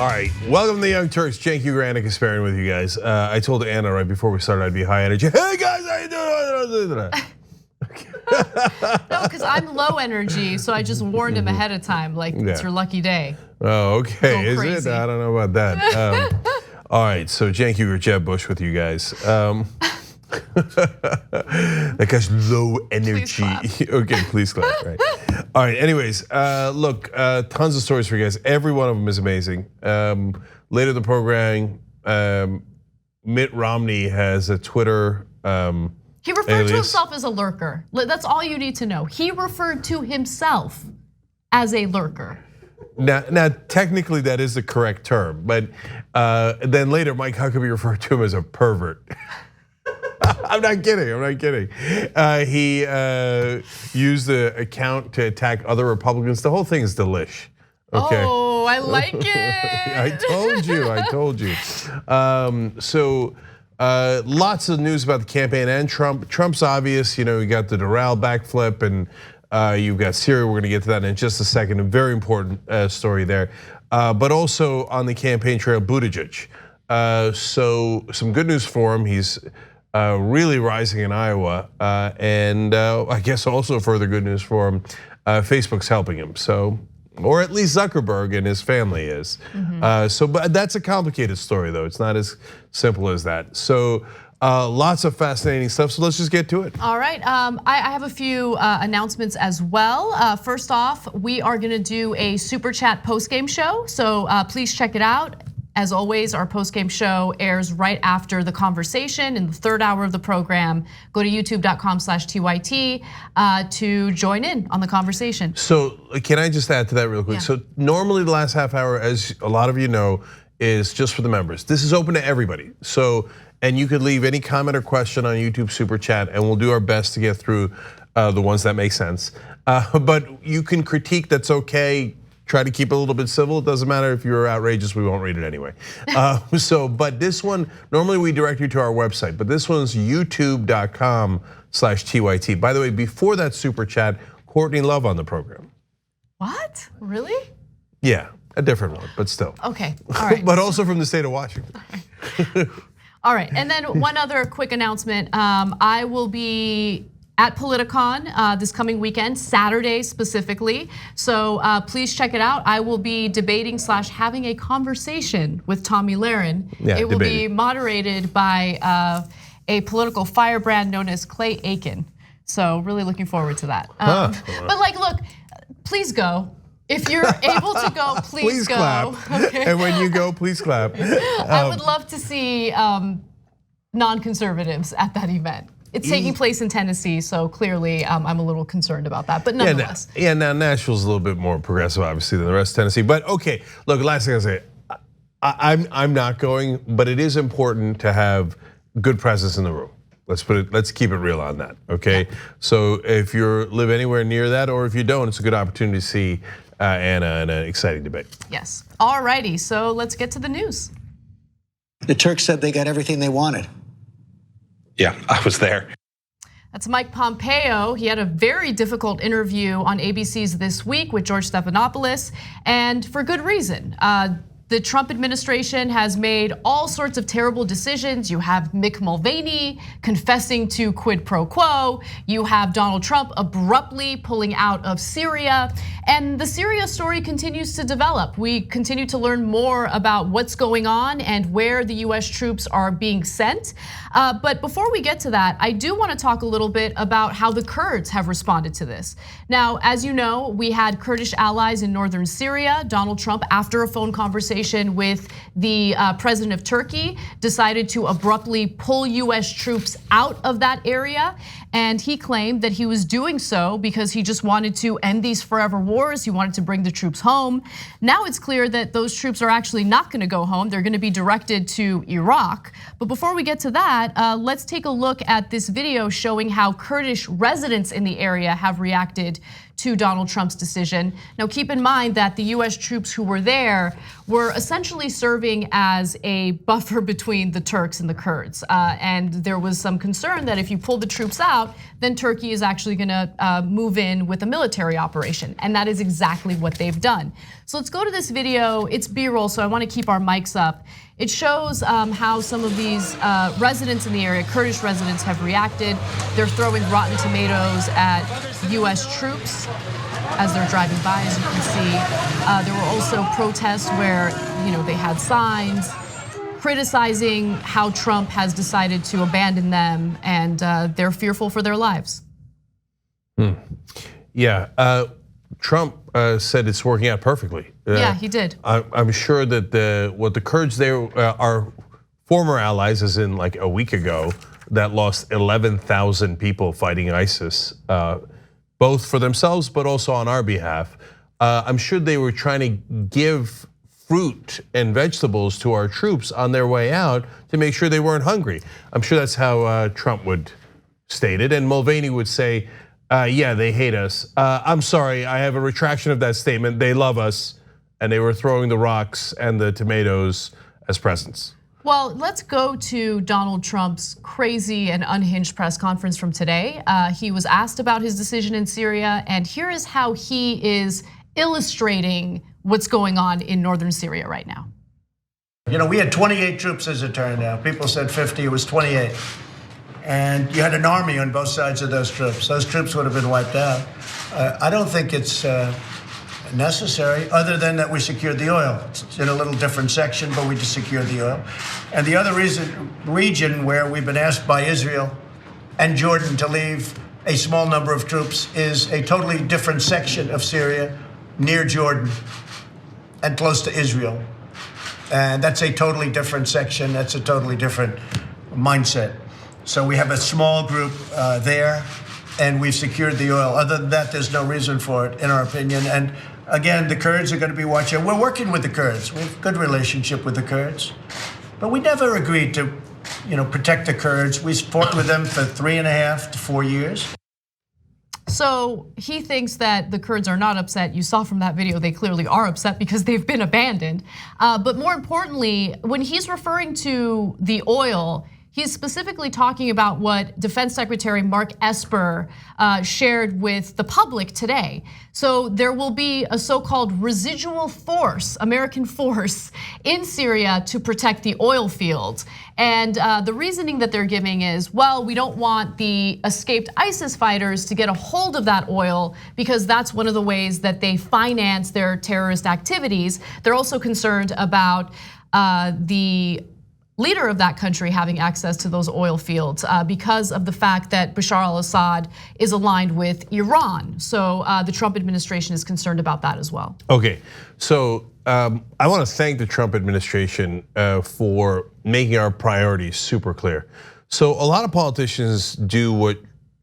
All right, welcome to the Young Turks. Cenk, Uygur, and Kasparian with you guys. I told Anna right before we started I'd be high energy. Hey guys, how you doing? No, because I'm low energy, so I just warned him ahead of time, like it's your lucky day. Oh, okay, is it? I don't know about that. All right, so Cenk, Uygur, Jeb Bush with you guys. That guy's low energy. Okay, please clap. Right. All right. Anyways, look, tons of stories for you guys. Every one of them is amazing. Later in the program, Mitt Romney has a Twitter. He referred to himself as a lurker. That's all you need to know. He referred to himself as a lurker. Now, technically that is the correct term, but then later Mike Huckabee referred to him as a pervert. I'm not kidding. He used the account to attack other Republicans. The whole thing is delish. Okay. Oh, I like it. I told you. So lots of news about the campaign and Trump. Trump's obvious, you got the Doral backflip and you've got Syria. We're gonna get to that in just a second. A very important story there. But also on the campaign trail, Buttigieg. So some good news for him. He's really rising in Iowa, and I guess also further good news for him. Facebook's helping him, so or at least Zuckerberg and his family is. But that's a complicated story, though. It's not as simple as that. So lots of fascinating stuff. So let's just get to it. All right, I have a few announcements as well. First off, we are going to do a super chat post-game show, so please check it out. As always, our post-game show airs right after the conversation in the third hour of the program. Go to youtube.com/TYT to join in on the conversation. So can I just add to that real quick? Yeah. So normally the last half hour, as a lot of you know, is just for the members. This is open to everybody. So, and you could leave any comment or question on YouTube Super Chat and we'll do our best to get through the ones that make sense. But you can critique, that's okay. Try to keep it a little bit civil. It doesn't matter if you're outrageous, we won't read it anyway. But this one, normally we direct you to our website, but this one's youtube.com/TYT. By the way, before that super chat, Courtney Love on the program. What, really? Yeah, a different one, but still. Okay, all right. But also from the state of Washington. All right, and then one other quick announcement. I will be at Politicon this coming weekend, Saturday specifically. So please check it out. I will be debating / having a conversation with Tomi Lahren. Yeah, it will be moderated by a political firebrand known as Clay Aiken. So really looking forward to that. But look, please go. If you're able to go, please go. Clap. Okay. And when you go, please clap. I would love to see non-conservatives at that event. It's taking place in Tennessee, so clearly I'm a little concerned about that, but nonetheless. Yeah, now Nashville's a little bit more progressive, obviously, than the rest of Tennessee. But okay, look, last thing I'll say, I'm not going, but it is important to have good presence in the room. Let's keep it real on that, okay? Yeah. So if you live anywhere near that, or if you don't, it's a good opportunity to see Anna in an exciting debate. Yes, all righty, so let's get to the news. The Turks said they got everything they wanted. Yeah, I was there. That's Mike Pompeo. He had a very difficult interview on ABC's This Week with George Stephanopoulos, and for good reason. The Trump administration has made all sorts of terrible decisions. You have Mick Mulvaney confessing to quid pro quo. You have Donald Trump abruptly pulling out of Syria. And the Syria story continues to develop. We continue to learn more about what's going on and where the US troops are being sent. But before we get to that, I do want to talk a little bit about how the Kurds have responded to this. Now, as you know, we had Kurdish allies in northern Syria. Donald Trump, after a phone conversation with the president of Turkey, decided to abruptly pull US troops out of that area. And he claimed that he was doing so because he just wanted to end these forever wars. He wanted to bring the troops home. Now it's clear that those troops are actually not going to go home. They're going to be directed to Iraq. But before we get to that, let's take a look at this video showing how Kurdish residents in the area have reacted to Donald Trump's decision. Now keep in mind that the US troops who were there were essentially serving as a buffer between the Turks and the Kurds. And there was some concern that if you pull the troops out, then Turkey is actually gonna move in with a military operation. And that is exactly what they've done. So let's go to this video. It's B-roll, so I wanna keep our mics up. It shows how some of these residents in the area, Kurdish residents, have reacted. They're throwing rotten tomatoes at US troops as they're driving by, as you can see. There were also protests where they had signs criticizing how Trump has decided to abandon them, and they're fearful for their lives. Yeah, Trump said it's working out perfectly. Yeah, he did. I'm sure that what the Kurds there are former allies, as in like a week ago, that lost 11,000 people fighting ISIS, both for themselves but also on our behalf. I'm sure they were trying to give fruit and vegetables to our troops on their way out to make sure they weren't hungry. I'm sure that's how Trump would state it, and Mulvaney would say, yeah, they hate us. I'm sorry, I have a retraction of that statement. They love us, and they were throwing the rocks and the tomatoes as presents. Well, let's go to Donald Trump's crazy and unhinged press conference from today. He was asked about his decision in Syria, and here is how he is illustrating what's going on in northern Syria right now. We had 28 troops as it turned out. People said 50, it was 28. And you had an army on both sides of those troops. Those troops would have been wiped out. I don't think it's necessary, other than that we secured the oil. It's in a little different section, but we just secured the oil. And the other region where we've been asked by Israel and Jordan to leave a small number of troops is a totally different section of Syria near Jordan and close to Israel. And that's a totally different section. That's a totally different mindset. So we have a small group there, and we've secured the oil. Other than that, there's no reason for it, in our opinion. And again, the Kurds are going to be watching. We're working with the Kurds. We have a good relationship with the Kurds. But we never agreed to, protect the Kurds. We fought with them for 3.5 to 4 years. So he thinks that the Kurds are not upset. You saw from that video, they clearly are upset because they've been abandoned. But more importantly, when he's referring to the oil, he's specifically talking about what Defense Secretary Mark Esper shared with the public today. So there will be a so-called residual force, American force, in Syria to protect the oil fields. And the reasoning that they're giving is, well, we don't want the escaped ISIS fighters to get a hold of that oil because that's one of the ways that they finance their terrorist activities. They're also concerned about the leader of that country having access to those oil fields because of the fact that Bashar al-Assad is aligned with Iran. So the Trump administration is concerned about that as well. Okay, so I want to thank the Trump administration for making our priorities super clear. So a lot of politicians do what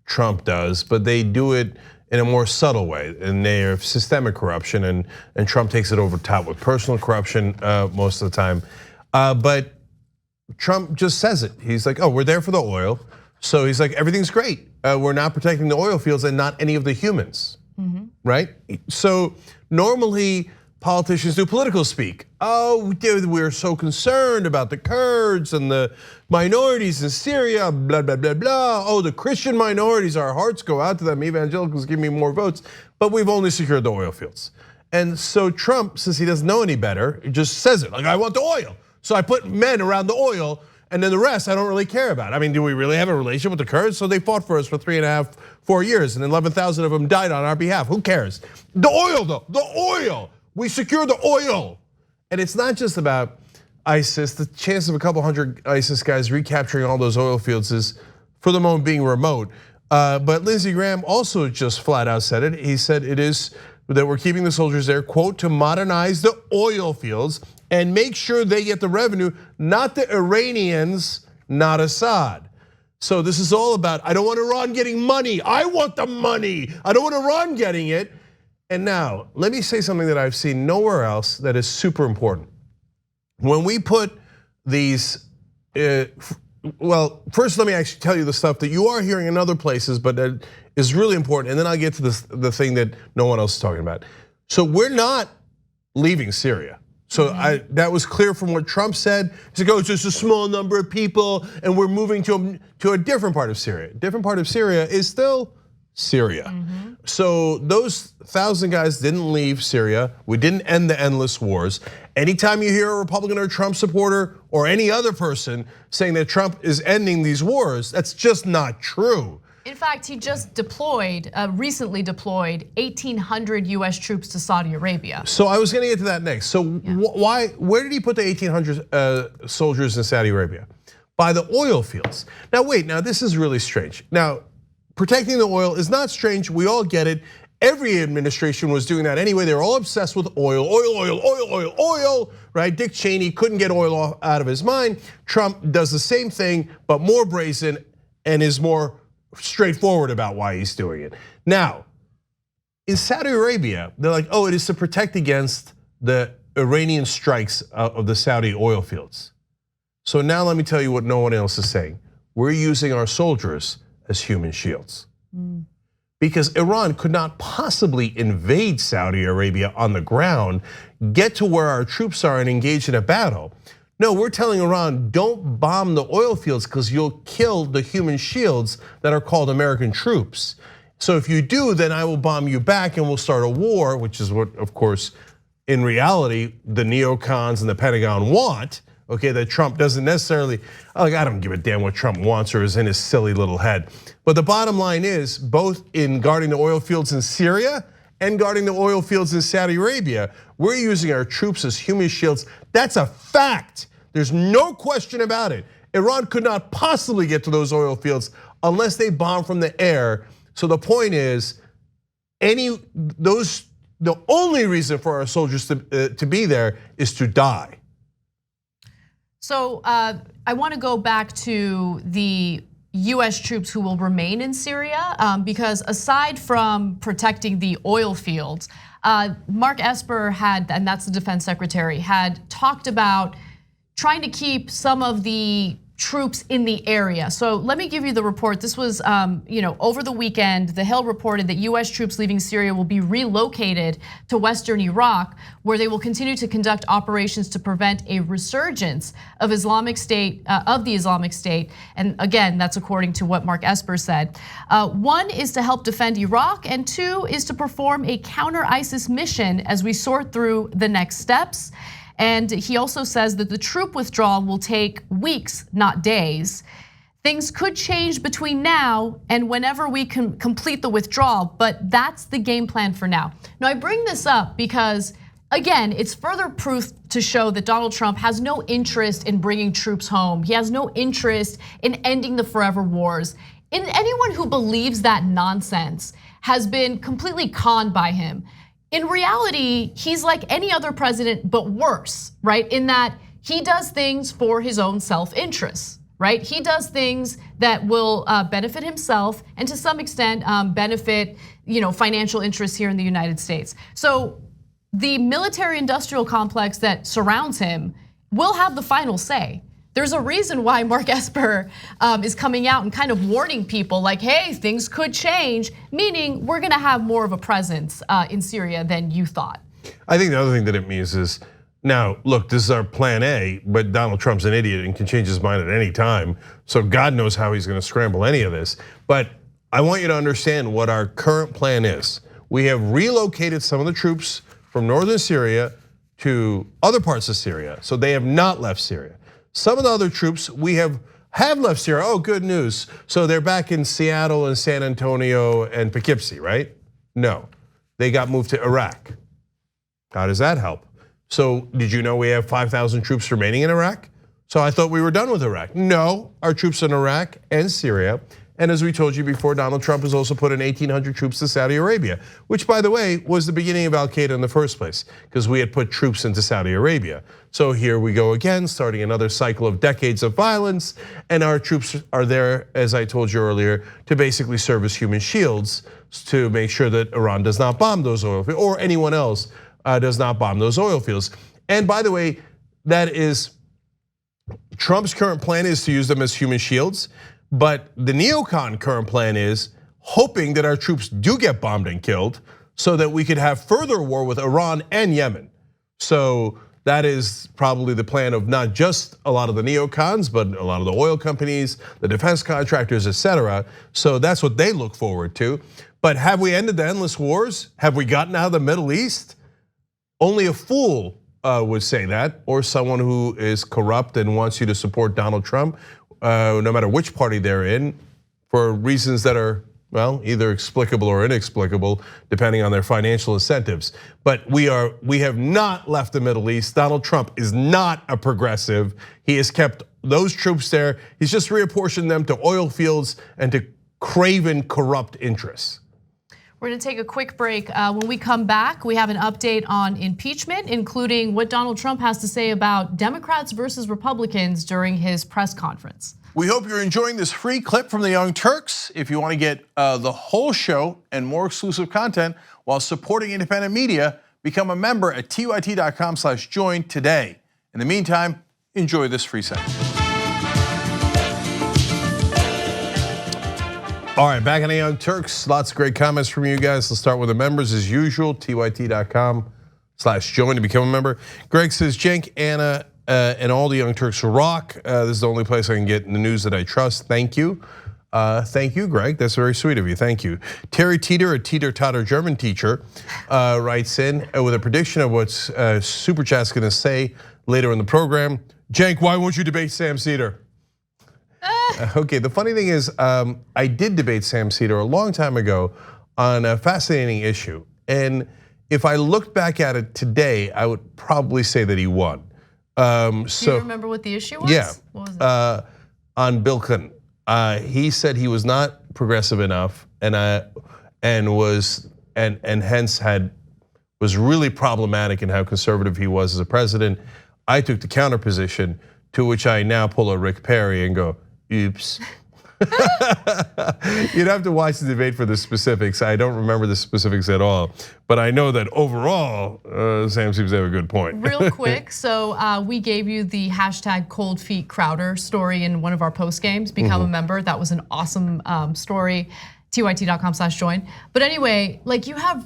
Trump does, but they do it in a more subtle way, and they have systemic corruption, and Trump takes it over top with personal corruption most of the time. But Trump just says it. He's like, oh, we're there for the oil. So he's like, everything's great. We're not protecting the oil fields and not any of the humans, right? So normally politicians do political speak. Oh, we're so concerned about the Kurds and the minorities in Syria, blah, blah, blah, blah. Oh, the Christian minorities, our hearts go out to them. Evangelicals give me more votes, but we've only secured the oil fields. And so Trump, since he doesn't know any better, just says it, like, I want the oil. So I put men around the oil, and then the rest I don't really care about. I mean, do we really have a relationship with the Kurds? So they fought for us for 3.5, 4 years, and 11,000 of them died on our behalf. Who cares? The oil, though, the oil. We secure the oil. And it's not just about ISIS. The chance of a couple hundred ISIS guys recapturing all those oil fields is, for the moment, being remote. But Lindsey Graham also just flat out said it. He said it is that we're keeping the soldiers there, quote, to modernize the oil fields and make sure they get the revenue, not the Iranians, not Assad. So this is all about, I don't want Iran getting money. I want the money. I don't want Iran getting it. And now, let me say something that I've seen nowhere else that is super important. When we put these, well, first let me actually tell you the stuff that you are hearing in other places, but that is really important, and then I'll get to the thing that no one else is talking about. So we're not leaving Syria. So that was clear from what Trump said. He said, "Oh, it's just a small number of people, and we're moving to a different part of Syria." Different part of Syria is still Syria. So those 1,000 guys didn't leave Syria. We didn't end the endless wars. Anytime you hear a Republican or Trump supporter or any other person saying that Trump is ending these wars, that's just not true. In fact, he just recently deployed 1,800 US troops to Saudi Arabia. So I was gonna get to that next. So where did he put the 1,800 soldiers in Saudi Arabia? By the oil fields. Now wait, this is really strange. Now, protecting the oil is not strange, we all get it. Every administration was doing that anyway. They were all obsessed with oil, right? Dick Cheney couldn't get oil out of his mind. Trump does the same thing, but more brazen and is more straightforward about why he's doing it. Now, in Saudi Arabia, they're like, oh, it is to protect against the Iranian strikes of the Saudi oil fields. So now let me tell you what no one else is saying. We're using our soldiers as human shields. Because Iran could not possibly invade Saudi Arabia on the ground, get to where our troops are and engage in a battle. No, we're telling Iran, don't bomb the oil fields because you'll kill the human shields that are called American troops. So if you do, then I will bomb you back and we'll start a war, which is what, of course, in reality, the neocons and the Pentagon want, okay, that Trump doesn't necessarily, I don't give a damn what Trump wants or is in his silly little head. But the bottom line is, both in guarding the oil fields in Syria and guarding the oil fields in Saudi Arabia, we're using our troops as human shields. That's a fact. There's no question about it. Iran could not possibly get to those oil fields unless they bomb from the air. So the point is, the only reason for our soldiers to be there is to die. So I want to go back to the US troops who will remain in Syria, because aside from protecting the oil fields, Mark Esper had, and that's the defense secretary, had talked about trying to keep some of the troops in the area. So let me give you the report. This was, over the weekend, The Hill reported that US troops leaving Syria will be relocated to Western Iraq, where they will continue to conduct operations to prevent a resurgence of Islamic State, of the Islamic State. And again, that's according to what Mark Esper said. One is to help defend Iraq, and two is to perform a counter-ISIS mission as we sort through the next steps. And he also says that the troop withdrawal will take weeks, not days. Things could change between now and whenever we can complete the withdrawal, but that's the game plan for now. Now, I bring this up because, again, it's further proof to show that Donald Trump has no interest in bringing troops home. He has no interest in ending the forever wars. And anyone who believes that nonsense has been completely conned by him. In reality, he's like any other president, but worse, right? In that he does things for his own self-interest, right? He does things that will benefit himself and to some extent benefit, financial interests here in the United States. So the military-industrial complex that surrounds him will have the final say. There's a reason why Mark Esper is coming out and kind of warning people like, hey, things could change, meaning we're gonna have more of a presence in Syria than you thought. I think the other thing that it means is, now, look, this is our plan A, but Donald Trump's an idiot and can change his mind at any time. So God knows how he's gonna scramble any of this. But I want you to understand what our current plan is. We have relocated some of the troops from northern Syria to other parts of Syria. So they have not left Syria. Some of the other troops we have left Syria. Oh, good news. So they're back in Seattle and San Antonio and Poughkeepsie, right? No, they got moved to Iraq. How does that help? So did you know we have 5,000 troops remaining in Iraq? So I thought we were done with Iraq. No, our troops in Iraq and Syria. And as we told you before, Donald Trump has also put in 1,800 troops to Saudi Arabia, which, by the way, was the beginning of Al-Qaeda in the first place, because we had put troops into Saudi Arabia. So here we go again, starting another cycle of decades of violence, and our troops are there, as I told you earlier, to basically serve as human shields to make sure that Iran does not bomb those oil fields, or anyone else does not bomb those oil fields. And by the way, that is Trump's current plan is to use them as human shields. But the neocon current plan is, hoping that our troops do get bombed and killed so that we could have further war with Iran and Yemen. So that is probably the plan of not just a lot of the neocons, but a lot of the oil companies, the defense contractors, etc. So that's what they look forward to. But have we ended the endless wars? Have we gotten out of the Middle East? Only a fool would say that, or someone who is corrupt and wants you to support Donald Trump, no matter which party they're in, for reasons that are, well, either explicable or inexplicable, depending on their financial incentives. But we have not left the Middle East. Donald Trump is not a progressive. He has kept those troops there. He's just reapportioned them to oil fields and to craven, corrupt interests. We're gonna take a quick break. When we come back, we have an update on impeachment, including what Donald Trump has to say about Democrats versus Republicans during his press conference. We hope you're enjoying this free clip from the Young Turks. If you want to get the whole show and more exclusive content while supporting independent media, become a member at tyt.com/join today. In the meantime, enjoy this free segment. All right, back on the Young Turks. Lots of great comments from you guys. Let's start with the members as usual, tyt.com/join to become a member. Greg says, Cenk, Anna, and all the Young Turks rock. This is the only place I can get the news that I trust. Thank you. Thank you, Greg. That's very sweet of you. Thank you. Terry Teeter, a teeter-totter German teacher, writes in with a prediction of what Super Chat's gonna say later in the program. Cenk, why won't you debate Sam Seder? Okay, the funny thing is, I did debate Sam Seder a long time ago on a fascinating issue. And if I looked back at it today, I would probably say that he won. Do you remember what the issue was? Yeah, what was it? On Bill Clinton. He said he was not progressive enough and hence was really problematic in how conservative he was as a president. I took the counter position, to which I now pull a Rick Perry and go, oops. You'd have to watch the debate for the specifics. I don't remember the specifics at all, but I know that overall, Sam seems to have a good point. Real quick, so we gave you the hashtag Cold Feet Crowder story in one of our post games. Become a member. That was an awesome story. tyt.com/join. But anyway, like you have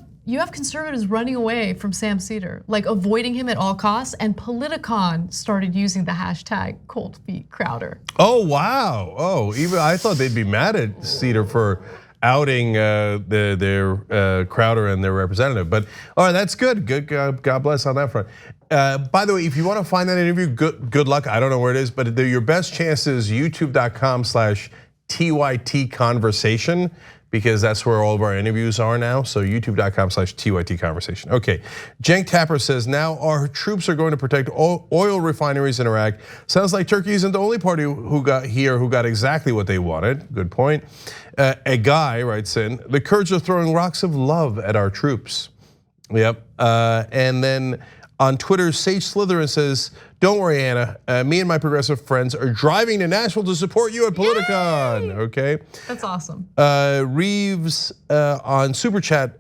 conservatives running away from Sam Seder, like avoiding him at all costs, and Politicon started using the hashtag Cold Feet Crowder. Oh wow! Oh, even I thought they'd be mad at Seder for outing their Crowder and their representative. But all right, that's good. Good, God bless on that front. By the way, if you want to find that interview, good luck. I don't know where it is, but your best chance is youtube.com/TYT conversation. Because that's where all of our interviews are now. So youtube.com/TYT conversation. Okay, Cenk Tapper says, now our troops are going to protect oil refineries in Iraq. Sounds like Turkey isn't the only party who got exactly what they wanted. Good point. A guy writes in, the Kurds are throwing rocks of love at our troops. Yep, and then on Twitter, Sage Slytherin says, don't worry, Anna, me and my progressive friends are driving to Nashville to support you at Politicon, okay? That's awesome. Reeves on Super Chat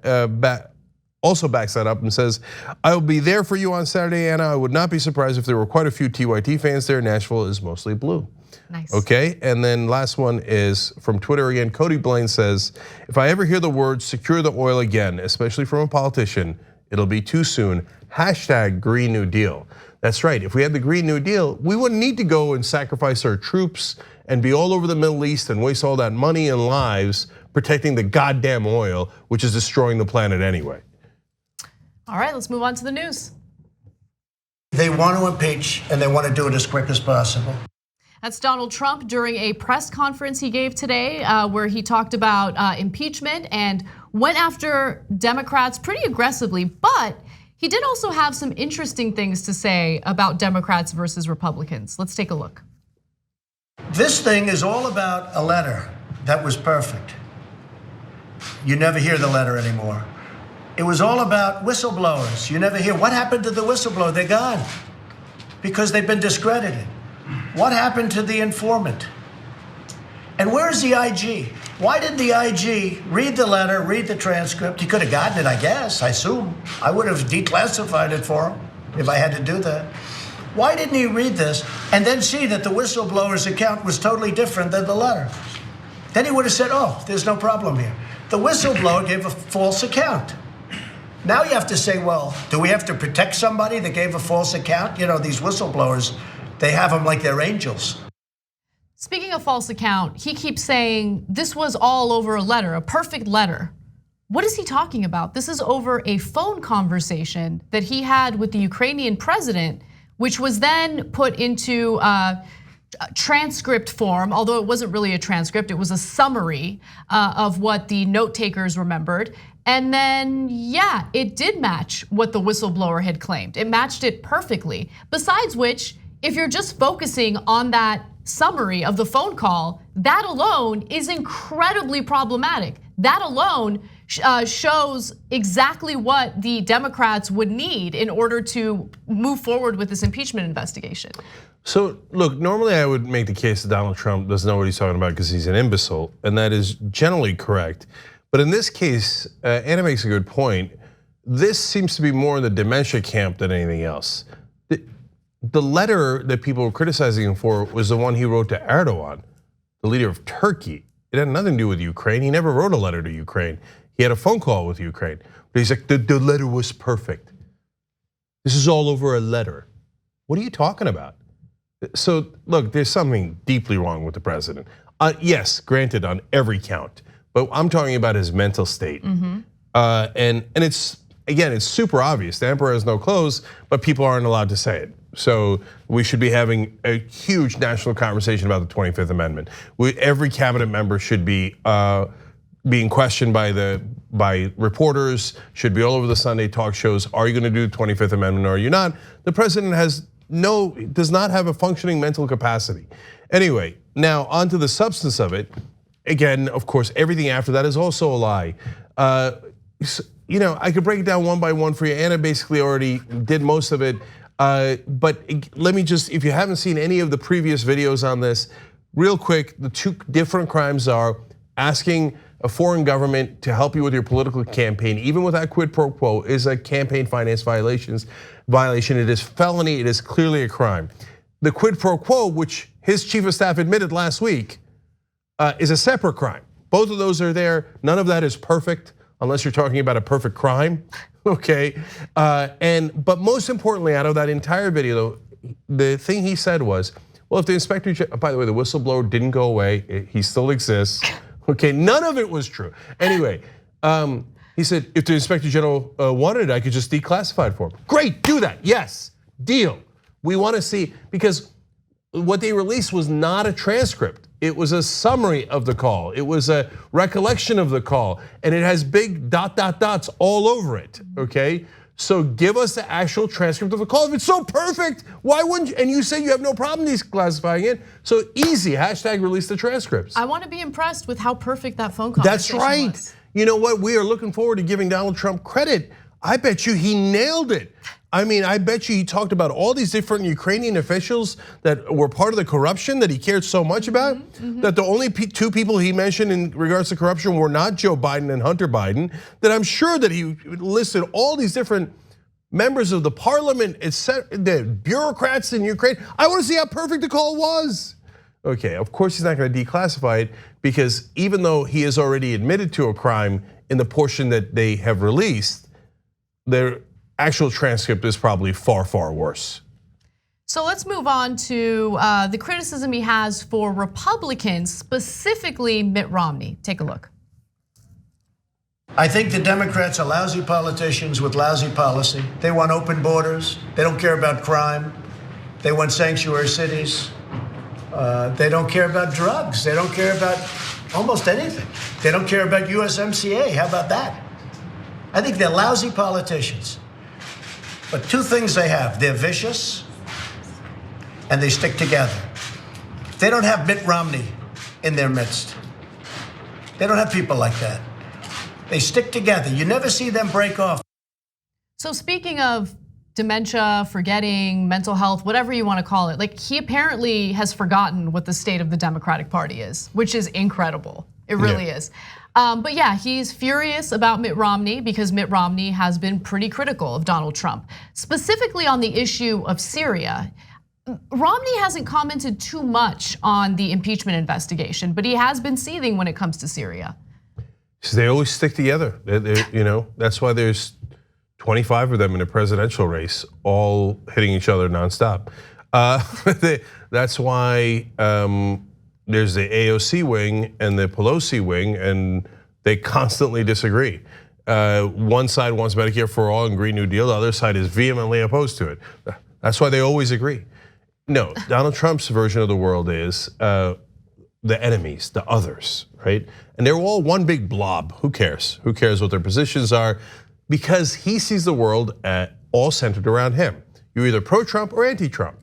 also backs that up and says, I will be there for you on Saturday, Anna. I would not be surprised if there were quite a few TYT fans there. Nashville is mostly blue. Nice. Okay, and then last one is from Twitter again. Cody Blaine says, if I ever hear the word secure the oil again, especially from a politician, it'll be too soon. Hashtag Green New Deal. That's right, if we had the Green New Deal, we wouldn't need to go and sacrifice our troops and be all over the Middle East and waste all that money and lives protecting the goddamn oil, which is destroying the planet anyway. All right, let's move on to the news. They want to impeach and they want to do it as quick as possible. That's Donald Trump during a press conference he gave today where he talked about impeachment and went after Democrats pretty aggressively, but he did also have some interesting things to say about Democrats versus Republicans. Let's take a look. This thing is all about a letter that was perfect. You never hear the letter anymore. It was all about whistleblowers. You never hear, what happened to the whistleblower? They're gone because they've been discredited. What happened to the informant? And where's the IG? Why did the IG read the letter, read the transcript? He could have gotten it, I guess, I assume. I would have declassified it for him if I had to do that. Why didn't he read this and then see that the whistleblower's account was totally different than the letter? Then he would have said, oh, there's no problem here. The whistleblower gave a false account. Now you have to say, well, do we have to protect somebody that gave a false account? You know, these whistleblowers, they have them like they're angels. Speaking of false account, he keeps saying this was all over a letter, a perfect letter. What is he talking about? This is over a phone conversation that he had with the Ukrainian president, which was then put into transcript form, although it wasn't really a transcript, it was a summary of what the note takers remembered. And then, yeah, it did match what the whistleblower had claimed. It matched it perfectly. Besides which, if you're just focusing on that summary of the phone call, that alone is incredibly problematic. That alone shows exactly what the Democrats would need in order to move forward with this impeachment investigation. So look, normally I would make the case that Donald Trump doesn't know what he's talking about because he's an imbecile, and that is generally correct. But in this case, Anna makes a good point. This seems to be more in the dementia camp than anything else. The letter that people were criticizing him for was the one he wrote to Erdogan, the leader of Turkey. It had nothing to do with Ukraine. He never wrote a letter to Ukraine. He had a phone call with Ukraine. But he's like, the letter was perfect. This is all over a letter. What are you talking about? So look, there's something deeply wrong with the president. Yes, granted, on every count. But I'm talking about his mental state. And it's, again, it's super obvious. The emperor has no clothes, but people aren't allowed to say it. So we should be having a huge national conversation about the 25th Amendment. Every cabinet member should be being questioned by reporters, should be all over the Sunday talk shows. Are you gonna do the 25th Amendment or are you not? The president does not have a functioning mental capacity. Anyway, now onto the substance of it. Again, of course, everything after that is also a lie. You know, I could break it down one by one for you. Anna basically already did most of it. But let me just, if you haven't seen any of the previous videos on this, real quick, the two different crimes are asking a foreign government to help you with your political campaign, even without quid pro quo, is a campaign finance violation. It is felony, it is clearly a crime. The quid pro quo, which his chief of staff admitted last week, is a separate crime. Both of those are there. None of that is perfect, unless you're talking about a perfect crime, okay? But most importantly, out of that entire video, the thing he said was, well, if the inspector, by the way, the whistleblower didn't go away, he still exists. Okay, none of it was true. Anyway, he said, if the inspector general wanted it, I could just declassify it for him. Great, do that, yes, deal. We wanna see, because what they released was not a transcript. It was a summary of the call. It was a recollection of the call, and it has big dots all over it, okay? So give us the actual transcript of the call. If it's so perfect, why wouldn't you? And you say you have no problem declassifying it. So easy, hashtag release the transcripts. I want to be impressed with how perfect that phone conversation was. That's right. Was. You know what, we are looking forward to giving Donald Trump credit. I bet you he nailed it. I mean, I bet you he talked about all these different Ukrainian officials that were part of the corruption that he cared so much about. That the only two people he mentioned in regards to corruption were not Joe Biden and Hunter Biden. That I'm sure that he listed all these different members of the parliament, the bureaucrats in Ukraine. I want to see how perfect the call was. Okay, of course he's not going to declassify it, because even though he has already admitted to a crime in the portion that they have released, their actual transcript is probably far, far worse. So let's move on to the criticism he has for Republicans, specifically Mitt Romney. Take a look. I think the Democrats are lousy politicians with lousy policy. They want open borders. They don't care about crime. They want sanctuary cities. They don't care about drugs. They don't care about almost anything. They don't care about USMCA. How about that? I think they're lousy politicians. But two things they have: they're vicious and they stick together. They don't have Mitt Romney in their midst. They don't have people like that. They stick together. You never see them break off. So speaking of dementia, forgetting, mental health, whatever you want to call it, like, he apparently has forgotten what the state of the Democratic Party is, which is incredible. It really is. But yeah, he's furious about Mitt Romney because Mitt Romney has been pretty critical of Donald Trump, specifically on the issue of Syria. Romney hasn't commented too much on the impeachment investigation, but he has been seething when it comes to Syria. So they always stick together. That's why there's 25 of them in a presidential race, all hitting each other nonstop. That's why there's the AOC wing and the Pelosi wing, and they constantly disagree. One side wants Medicare for all and Green New Deal. The other side is vehemently opposed to it. That's why they always agree. No, Donald Trump's version of the world is the enemies, the others, right? And they're all one big blob. Who cares? Who cares what their positions are? Because he sees the world all centered around him. You're either pro-Trump or anti-Trump.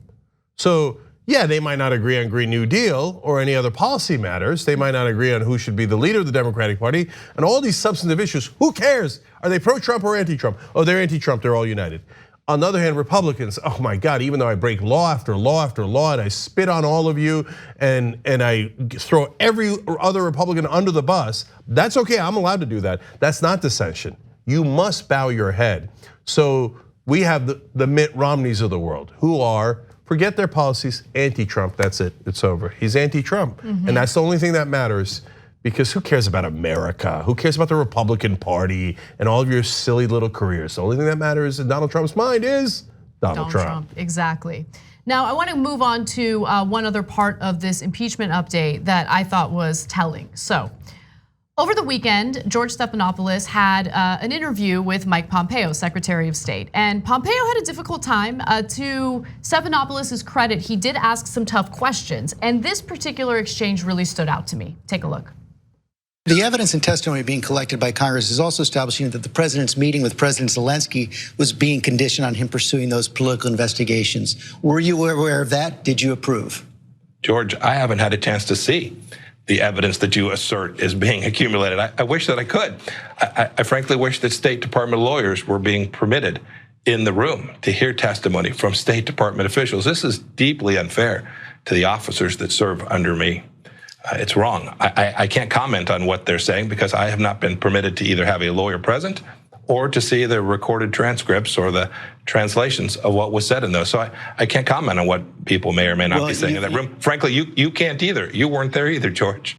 So yeah, they might not agree on Green New Deal or any other policy matters. They might not agree on who should be the leader of the Democratic Party and all these substantive issues. Who cares? Are they pro-Trump or anti-Trump? Oh, they're anti-Trump, they're all united. On the other hand, Republicans, oh my God, even though I break law after law after law and I spit on all of you and I throw every other Republican under the bus, that's okay, I'm allowed to do that. That's not dissension. You must bow your head. So we have the Mitt Romneys of the world who are, forget their policies, anti-Trump, that's it, it's over. He's anti-Trump, and that's the only thing that matters. Because who cares about America? Who cares about the Republican Party and all of your silly little careers? The only thing that matters in Donald Trump's mind is Donald Trump. Exactly. Now, I want to move on to one other part of this impeachment update that I thought was telling. So, over the weekend, George Stephanopoulos had an interview with Mike Pompeo, Secretary of State. And Pompeo had a difficult time. To Stephanopoulos' credit, he did ask some tough questions. And this particular exchange really stood out to me. Take a look. The evidence and testimony being collected by Congress is also establishing that the president's meeting with President Zelensky was being conditioned on him pursuing those political investigations. Were you aware of that? Did you approve? George, I haven't had a chance to see the evidence that you assert is being accumulated. I wish that I could. I frankly wish that State Department lawyers were being permitted in the room to hear testimony from State Department officials. This is deeply unfair to the officers that serve under me. It's wrong. I can't comment on what they're saying because I have not been permitted to either have a lawyer present or to see the recorded transcripts or the translations of what was said in those. So I can't comment on what people may or may not be saying in that room. Frankly, you can't either. You weren't there either, George.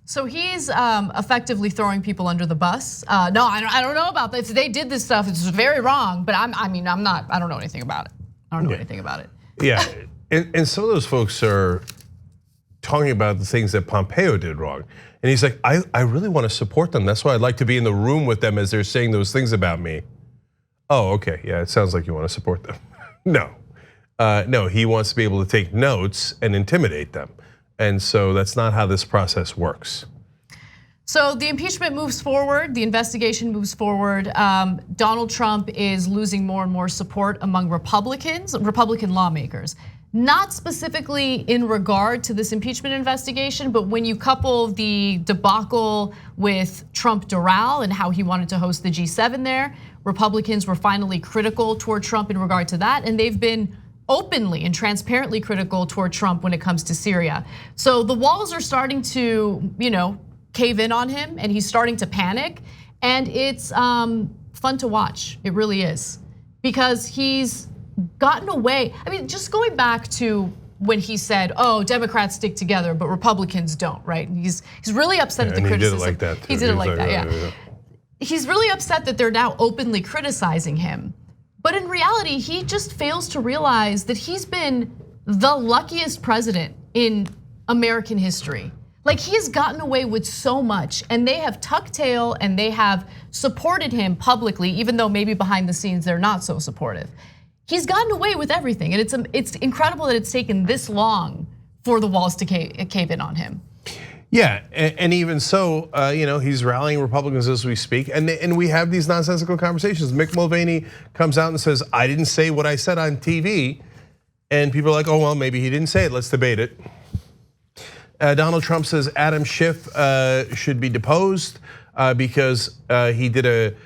So he's effectively throwing people under the bus. No, I don't know about this. They did this stuff. It's very wrong. But I don't know anything about it. I don't know anything about it. Yeah, and some of those folks are talking about the things that Pompeo did wrong. And he's like, I really want to support them. That's why I'd like to be in the room with them as they're saying those things about me. Oh, okay, yeah, it sounds like you want to support them. No, he wants to be able to take notes and intimidate them. And so that's not how this process works. So the impeachment moves forward, the investigation moves forward. Donald Trump is losing more and more support among Republican lawmakers. Not specifically in regard to this impeachment investigation, but when you couple the debacle with Trump Doral and how he wanted to host the G7 there, Republicans were finally critical toward Trump in regard to that, and they've been openly and transparently critical toward Trump when it comes to Syria. So the walls are starting to, cave in on him, and he's starting to panic, and it's fun to watch. It really is, because he's gotten away. I mean, just going back to when he said, "Oh, Democrats stick together, but Republicans don't," right? And he's really upset at the criticism. He did it like that. He did it like that, yeah. He's really upset that they're now openly criticizing him. But in reality, he just fails to realize that he's been the luckiest president in American history. Like, he has gotten away with so much, and they have tucked tail and they have supported him publicly, even though maybe behind the scenes they're not so supportive. He's gotten away with everything, and it's incredible that it's taken this long for the walls to cave in on him. Yeah, and even so, he's rallying Republicans as we speak, and we have these nonsensical conversations. Mick Mulvaney comes out and says, "I didn't say what I said on TV," and people are like, "Oh well, maybe he didn't say it. Let's debate it." Donald Trump says Adam Schiff should be deposed because he did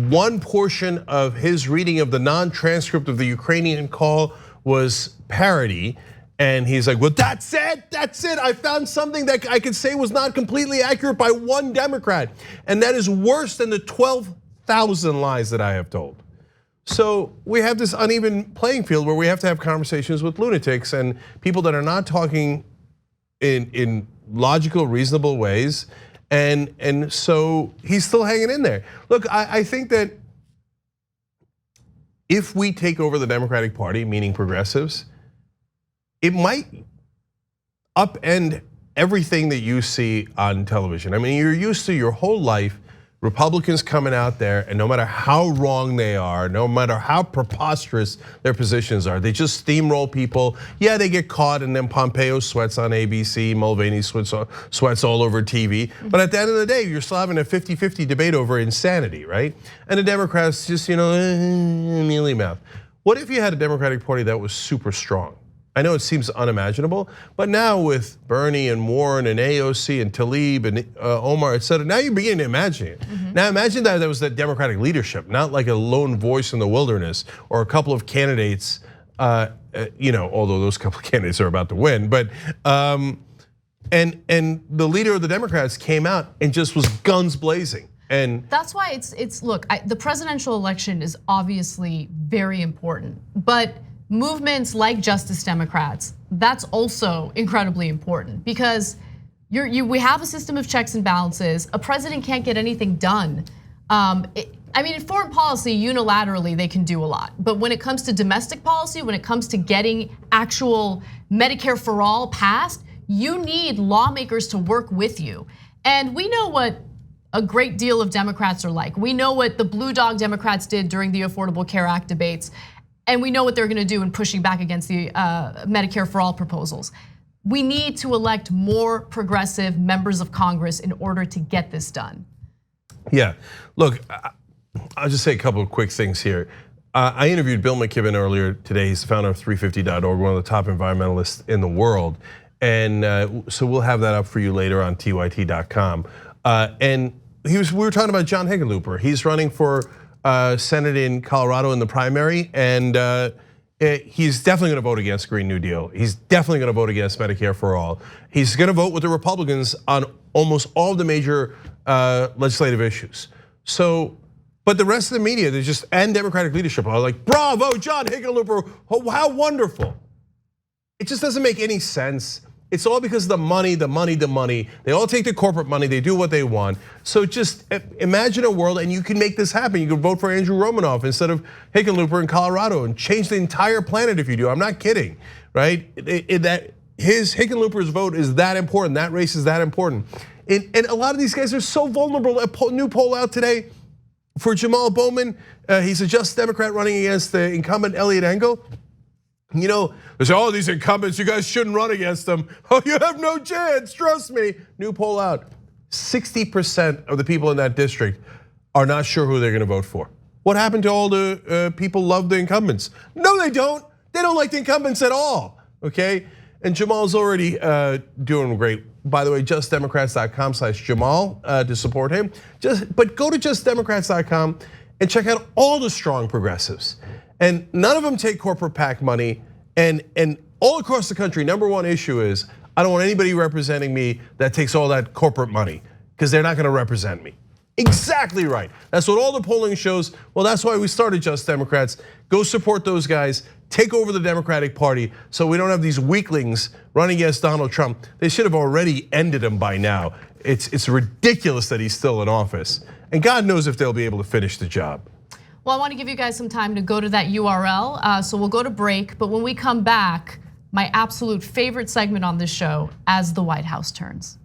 one portion of his reading of the non-transcript of the Ukrainian call was parody. And he's like, well, that's it. I found something that I could say was not completely accurate by one Democrat. And that is worse than the 12,000 lies that I have told. So we have this uneven playing field where we have to have conversations with lunatics and people that are not talking in logical, reasonable ways. And so he's still hanging in there. Look, I think that if we take over the Democratic Party, meaning progressives, it might upend everything that you see on television. I mean, you're used to your whole life Republicans coming out there, and no matter how wrong they are, no matter how preposterous their positions are, they just steamroll people. Yeah, they get caught, and then Pompeo sweats on ABC, Mulvaney sweats all over TV. But at the end of the day, you're still having a 50-50 debate over insanity, right? And the Democrats just, mealy mouth. What if you had a Democratic Party that was super strong? I know it seems unimaginable, but now with Bernie and Warren and AOC and Tlaib and Omar, et cetera, now you're beginning to imagine it. Now imagine that there was that Democratic leadership, not like a lone voice in the wilderness or a couple of candidates, although those couple of candidates are about to win, but and the leader of the Democrats came out and just was guns blazing. And that's why it's look, the presidential election is obviously very important, but movements like Justice Democrats, that's also incredibly important because we have a system of checks and balances. A president can't get anything done. I mean, in foreign policy, unilaterally, they can do a lot. But when it comes to domestic policy, when it comes to getting actual Medicare for all passed, you need lawmakers to work with you. And we know what a great deal of Democrats are like. We know what the Blue Dog Democrats did during the Affordable Care Act debates. And we know what they're gonna do in pushing back against the Medicare for all proposals. We need to elect more progressive members of Congress in order to get this done. Yeah, look, I'll just say a couple of quick things here. I interviewed Bill McKibben earlier today. He's the founder of 350.org, one of the top environmentalists in the world. And so we'll have that up for you later on tyt.com. And we were talking about John Hickenlooper. He's running for Senate in Colorado in the primary, and he's definitely gonna vote against Green New Deal. He's definitely gonna vote against Medicare for all. He's gonna vote with the Republicans on almost all of the major legislative issues. So, but the rest of the media, and Democratic leadership are like, bravo, John Hickenlooper, how wonderful. It just doesn't make any sense. It's all because of the money, the money, the money. They all take the corporate money, they do what they want. So just imagine a world and you can make this happen. You can vote for Andrew Romanoff instead of Hickenlooper in Colorado and change the entire planet if you do. I'm not kidding, right? Hickenlooper's vote is that important, that race is that important. And a lot of these guys are so vulnerable. A new poll out today for Jamal Bowman, he's a Just Democrat running against the incumbent Eliot Engel. They say, oh, these incumbents, you guys shouldn't run against them. Oh, you have no chance, trust me. New poll out, 60% of the people in that district are not sure who they're gonna vote for. What happened to all the people love the incumbents? No, they don't. They don't like the incumbents at all, okay? And Jamal's already doing great. By the way, justdemocrats.com/Jamal to support him. But go to justdemocrats.com and check out all the strong progressives. And none of them take corporate PAC money. And all across the country, number one issue is, I don't want anybody representing me that takes all that corporate money, because they're not gonna represent me. Exactly right. That's what all the polling shows. Well, that's why we started Just Democrats. Go support those guys, take over the Democratic Party so we don't have these weaklings running against Donald Trump. They should have already ended him by now. It's ridiculous that he's still in office. And God knows if they'll be able to finish the job. Well, I want to give you guys some time to go to that URL. So we'll go to break, but when we come back, my absolute favorite segment on this show, As the White House Turns.